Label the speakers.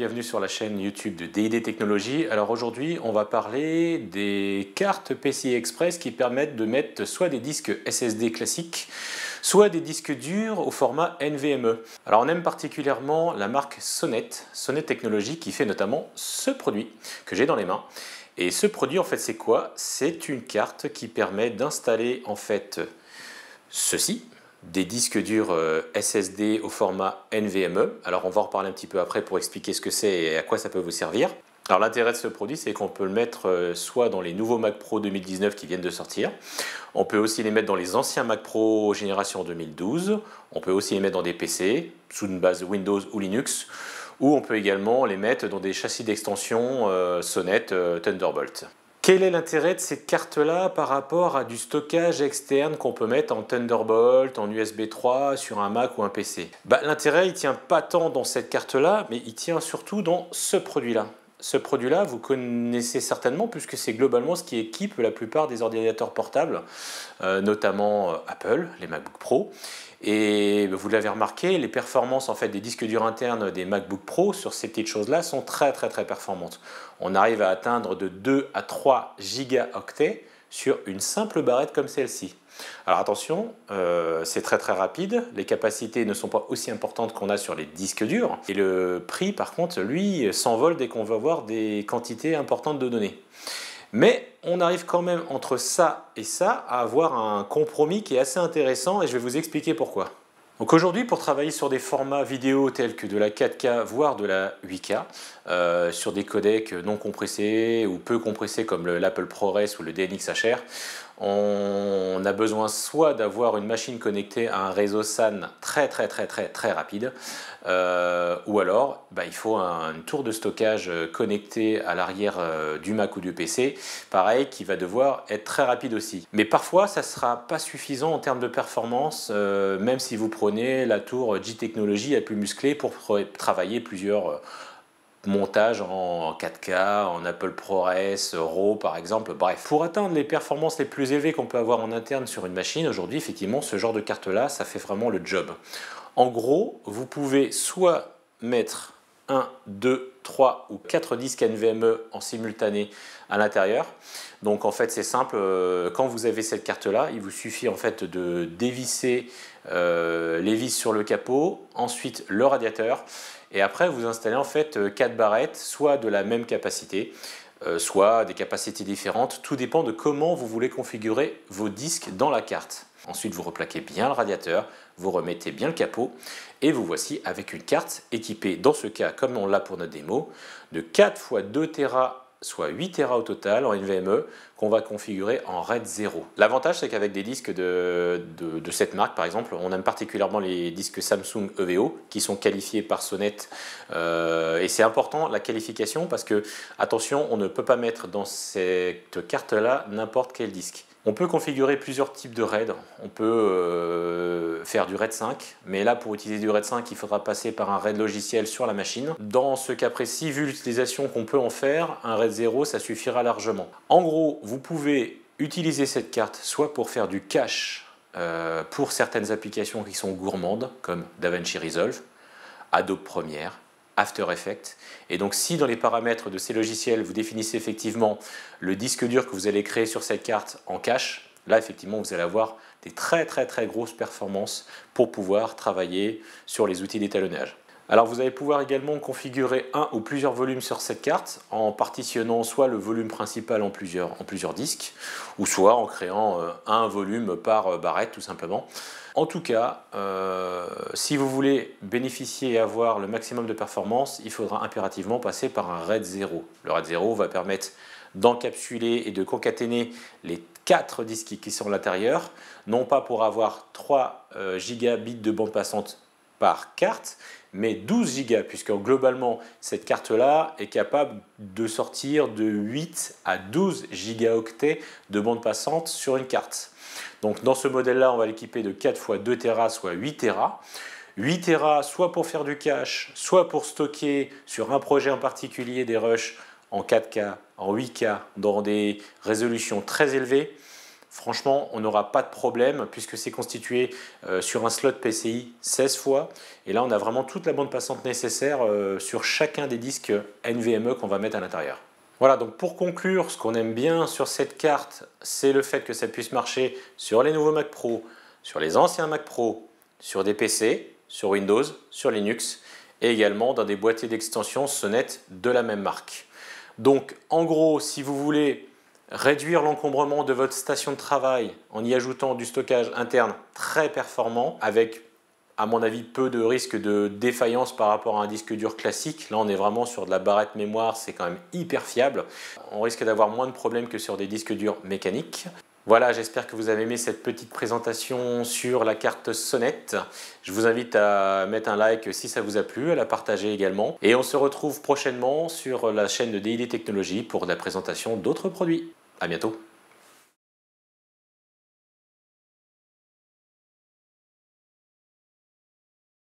Speaker 1: bienvenue sur la chaîne YouTube de DID Technologies. Alors aujourd'hui, on va parler des cartes PCI Express qui permettent de mettre soit des disques SSD classiques, soit des disques durs au format NVMe. Alors on aime particulièrement la marque Sonnet Technologies qui fait notamment ce produit que j'ai dans les mains. Et ce produit en fait c'est quoi? C'est une carte qui permet d'installer en fait ceci. Des disques durs SSD au format NVMe. Alors on va en reparler un petit peu après pour expliquer ce que c'est et à quoi ça peut vous servir. Alors l'intérêt de ce produit, c'est qu'on peut le mettre soit dans les nouveaux Mac Pro 2019 qui viennent de sortir, on peut aussi les mettre dans les anciens Mac Pro génération 2012, on peut aussi les mettre dans des PC sous une base Windows ou Linux, ou on peut également les mettre dans des châssis d'extension Sonnet Thunderbolt. Quel est l'intérêt de cette carte-là par rapport à du stockage externe qu'on peut mettre en Thunderbolt, en USB 3, sur un Mac ou un PC? L'intérêt, il ne tient pas tant dans cette carte-là, mais il tient surtout dans ce produit-là. Ce produit-là, vous connaissez certainement, puisque c'est globalement ce qui équipe la plupart des ordinateurs portables, notamment Apple, les MacBook Pro. Et vous l'avez remarqué, les performances en fait, des disques durs internes des MacBook Pro sur ces petites choses-là sont très performantes. On arrive à atteindre de 2 à 3 gigaoctets sur une simple barrette comme celle-ci. Alors attention, c'est très rapide, les capacités ne sont pas aussi importantes qu'on a sur les disques durs, et le prix par contre, lui, s'envole dès qu'on va avoir des quantités importantes de données. Mais on arrive quand même entre ça et ça à avoir un compromis qui est assez intéressant et je vais vous expliquer pourquoi. Donc aujourd'hui, pour travailler sur des formats vidéo tels que de la 4K voire de la 8K, sur des codecs non compressés ou peu compressés comme l'Apple ProRes ou le DNxHR, on a besoin soit d'avoir une machine connectée à un réseau SAN très rapide, ou alors il faut une tour de stockage connectée à l'arrière du Mac ou du PC, pareil, qui va devoir être très rapide aussi. Mais parfois ça ne sera pas suffisant en termes de performance, même si vous prenez la tour G-Technology la plus musclée pour travailler plusieurs montage en 4K, en Apple ProRes, RAW par exemple, bref. Pour atteindre les performances les plus élevées qu'on peut avoir en interne sur une machine, aujourd'hui effectivement ce genre de carte là, ça fait vraiment le job. En gros, vous pouvez soit mettre 1, 2, 3 ou 4 disques NVMe en simultané à l'intérieur. Donc en fait c'est simple, quand vous avez cette carte là, il vous suffit en fait de dévisser les vis sur le capot, ensuite le radiateur, et après vous installez en fait 4 barrettes, soit de la même capacité, soit des capacités différentes, tout dépend de comment vous voulez configurer vos disques dans la carte. Ensuite vous replaquez bien le radiateur, vous remettez bien le capot, et vous voici avec une carte équipée, dans ce cas comme on l'a pour notre démo, de 4 x 2 Tera, soit 8 Tera au total en NVMe, qu'on va configurer en RAID 0. L'avantage c'est qu'avec des disques de cette marque par exemple, on aime particulièrement les disques Samsung EVO qui sont qualifiés par Sonnet, et c'est important la qualification parce que attention, on ne peut pas mettre dans cette carte là n'importe quel disque. On peut configurer plusieurs types de RAID, on peut faire du RAID 5, mais là pour utiliser du RAID 5 il faudra passer par un RAID logiciel sur la machine. Dans ce cas précis, vu l'utilisation qu'on peut en faire, un RAID 0 ça suffira largement. En gros, vous pouvez utiliser cette carte soit pour faire du cache pour certaines applications qui sont gourmandes comme DaVinci Resolve, Adobe Premiere, After Effects. Et donc si dans les paramètres de ces logiciels vous définissez effectivement le disque dur que vous allez créer sur cette carte en cache, là effectivement vous allez avoir des très grosses performances pour pouvoir travailler sur les outils d'étalonnage. Alors vous allez pouvoir également configurer un ou plusieurs volumes sur cette carte en partitionnant soit le volume principal en plusieurs disques, ou soit en créant un volume par barrette tout simplement. En tout cas, si vous voulez bénéficier et avoir le maximum de performance, il faudra impérativement passer par un RAID 0. Le RAID 0 va permettre d'encapsuler et de concaténer les 4 disques qui sont à l'intérieur, non pas pour avoir 3 gigabits de bande passante par carte, mais 12 gigas, puisque globalement cette carte-là est capable de sortir de 8 à 12 gigaoctets de bande passante sur une carte. Donc dans ce modèle-là, on va l'équiper de 4 x 2 Tera, soit 8 Tera. 8 Tera, soit pour faire du cache, soit pour stocker sur un projet en particulier des rushs en 4K, en 8K, dans des résolutions très élevées. franchement, on n'aura pas de problème puisque c'est constitué sur un slot PCI 16 fois. Et là, on a vraiment toute la bande passante nécessaire sur chacun des disques NVMe qu'on va mettre à l'intérieur. Voilà, donc pour conclure, ce qu'on aime bien sur cette carte, c'est le fait que ça puisse marcher sur les nouveaux Mac Pro, sur les anciens Mac Pro, sur des PC, sur Windows, sur Linux, et également dans des boîtiers d'extension Sonnet de la même marque. Donc en gros, si vous voulez réduire l'encombrement de votre station de travail en y ajoutant du stockage interne très performant, avec à mon avis peu de risque de défaillance par rapport à un disque dur classique. Là on est vraiment sur de la barrette mémoire, c'est quand même hyper fiable. On risque d'avoir moins de problèmes que sur des disques durs mécaniques. Voilà, j'espère que vous avez aimé cette petite présentation sur la carte Sonnet. Je vous invite à mettre un like si ça vous a plu, à la partager également. Et on se retrouve prochainement sur la chaîne de DID Technologies pour la présentation d'autres produits. À bientôt.